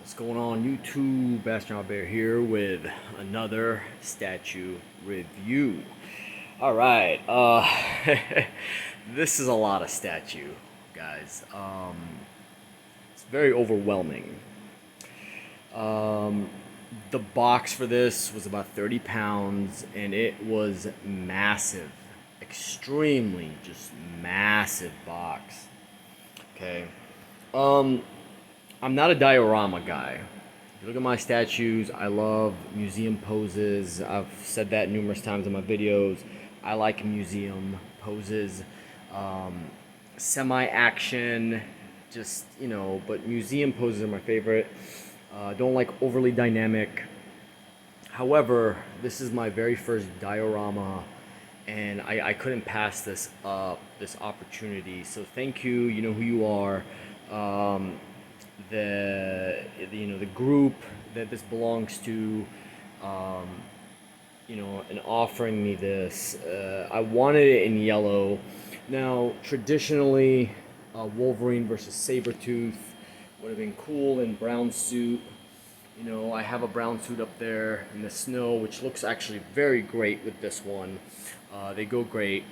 What's going on YouTube? Astronaut Bear here with another statue review. Alright, this is a lot of statue, guys. It's very overwhelming. Um, the box for this was about 30 pounds and it was massive. Extremely just massive box. Okay. Um, I'm not a diorama guy. If you look at my statues, I love museum poses. I've said that numerous times in my videos. I like museum poses. Um, Semi-action, just, but museum poses are my favorite. Don't like overly dynamic. However, this is my very first diorama, and I couldn't pass this up, this opportunity. So thank you. You know who you are. Um, the group that this belongs to, um, and offering me this. I wanted it in yellow. Now, traditionally, Wolverine versus Sabretooth would have been cool in brown suit. I have a brown suit up there in the snow, which looks actually very great with this one. They go great.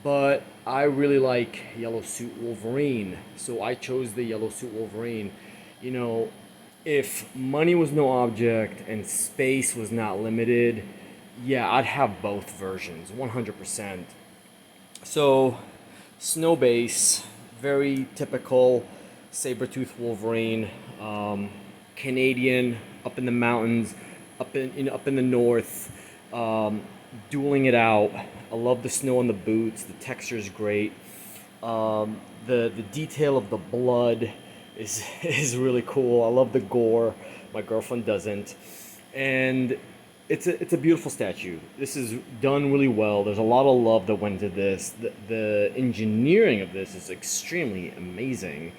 But I really like Yellow Suit Wolverine, so I chose the Yellow Suit Wolverine. You know, if money was no object and space was not limited, yeah, I'd have both versions, 100%. So, snow base, very typical Sabretooth Wolverine, Canadian, up in the mountains, up in the north, um, dueling it out. I love the snow on the boots. The texture is great. The detail of the blood is is really cool. I love the gore. My girlfriend doesn't, and it's a beautiful statue. This is done really well. There's a lot of love that went into this. The engineering of this is extremely amazing.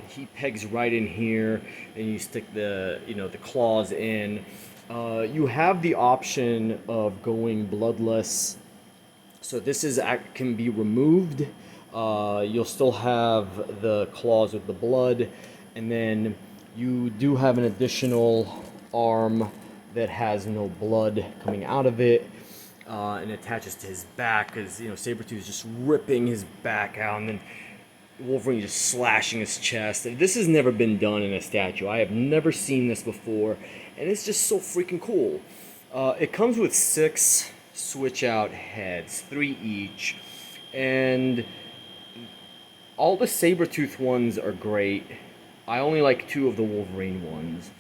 He pegs right in here, and you stick the claws in. You have the option of going bloodless, so this can be removed. You'll still have the claws with the blood, and then you do have an additional arm that has no blood coming out of it, and attaches to his back because Sabretooth is just ripping his back out, and then Wolverine just slashing his chest. And this has never been done in a statue. I have never seen this before, and it's just so freaking cool. It comes with 6 switch out heads, 3 each, and all the Sabretooth ones are great. I only like 2 of the Wolverine ones.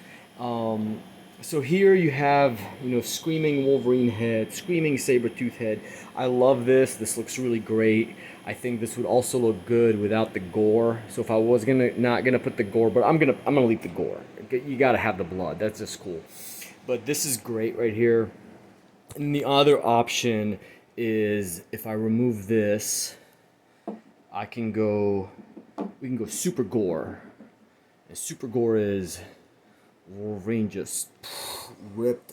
So here you have, screaming Wolverine head, screaming Sabretooth head. I love this. This looks really great. I think this would also look good without the gore. So if I was not gonna put the gore, but I'm gonna leave the gore. You gotta have the blood. That's just cool. But this is great right here. And the other option is if I remove this, I can go. We can go super gore. And super gore is Wolverine just ripped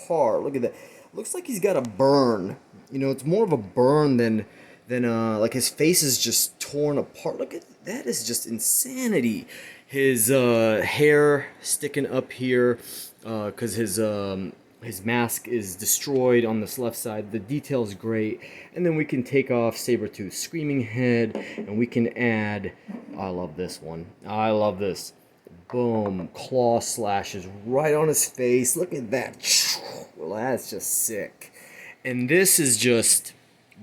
apart. Look at that. Looks like he's got a burn. It's more of a burn than like his face is just torn apart. Look at that. Is just insanity. His hair sticking up here because his mask is destroyed on this left side. The detail is great. And then we can take off Sabretooth's screaming head, and we can add, I love this one. I love this. Boom. Claw slashes right on his face. Look at that. Well, that's just sick. And this is just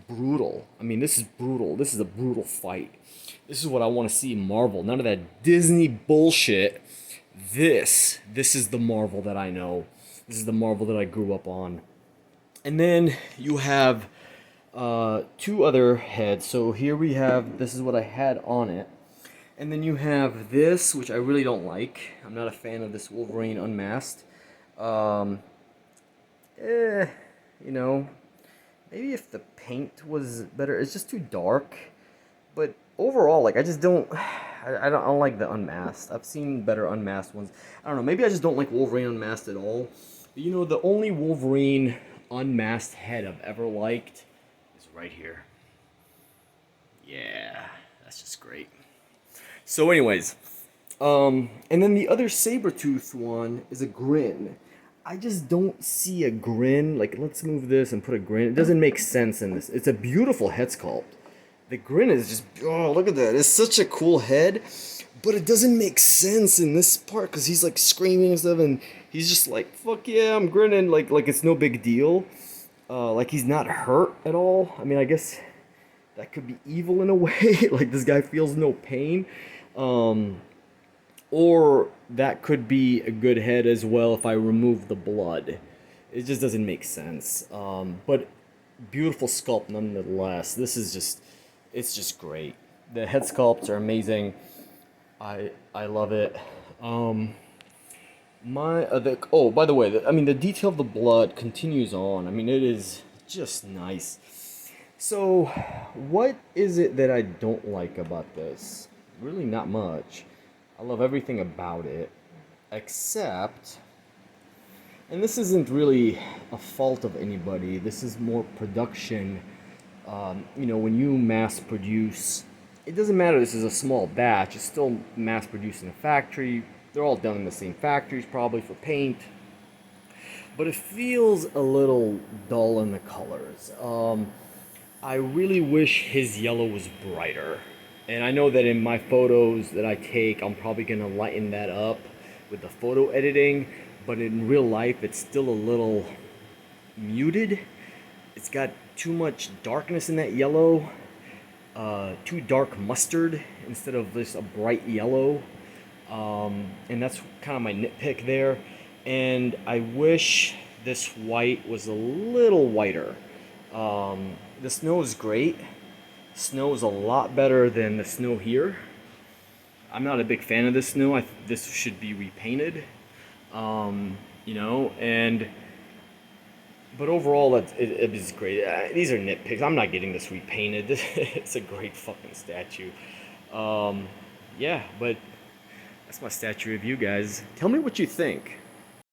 brutal. I mean, this is brutal. This is a brutal fight. This is what I want to see in Marvel. None of that Disney bullshit. This is the Marvel that I know. This is the Marvel that I grew up on. And then you have 2 other heads. So here we have, this is what I had on it. And then you have this, which I really don't like. I'm not a fan of this Wolverine unmasked. Um, eh, maybe if the paint was better. It's just too dark. But overall, like, I just don't... I don't like the unmasked. I've seen better unmasked ones. I don't know. Maybe I just don't like Wolverine unmasked at all. But the only Wolverine unmasked head I've ever liked is right here. Yeah, that's just great. So anyways, And then the other Sabretooth one is a grin. I just don't see a grin. Like, let's move this and put a grin. It doesn't make sense in this. It's a beautiful head sculpt. The grin is just, oh, look at that. It's such a cool head, but it doesn't make sense in this part because he's like screaming and stuff, and he's just like, fuck yeah, I'm grinning. Like it's no big deal. Like he's not hurt at all. I mean, I guess that could be evil in a way. Like this guy feels no pain. Or that could be a good head as well if I remove the blood. It just doesn't make sense. But beautiful sculpt nonetheless. This is just, it's just great. The head sculpts are amazing. I love it. By the way, I mean the detail of the blood continues on. I mean it is just nice. So, what is it that I don't like about this? Really not much. I love everything about it, except, and this isn't really a fault of anybody, this is more production. When you mass produce, it doesn't matter this is a small batch, it's still mass produced in a factory. They're all done in the same factories probably for paint. But it feels a little dull in the colors. I really wish his yellow was brighter. And I know that in my photos that I take, I'm probably going to lighten that up with the photo editing. But in real life, it's still a little muted. It's got too much darkness in that yellow. Too dark mustard instead of this a bright yellow. And that's kind of my nitpick there. And I wish this white was a little whiter. The snow is great. Snow is a lot better than the snow here. I'm not a big fan of this snow. This should be repainted. But overall, it is great. These are nitpicks. I'm not getting this repainted. It's a great fucking statue. Yeah, but that's my statue review, guys. Tell me what you think.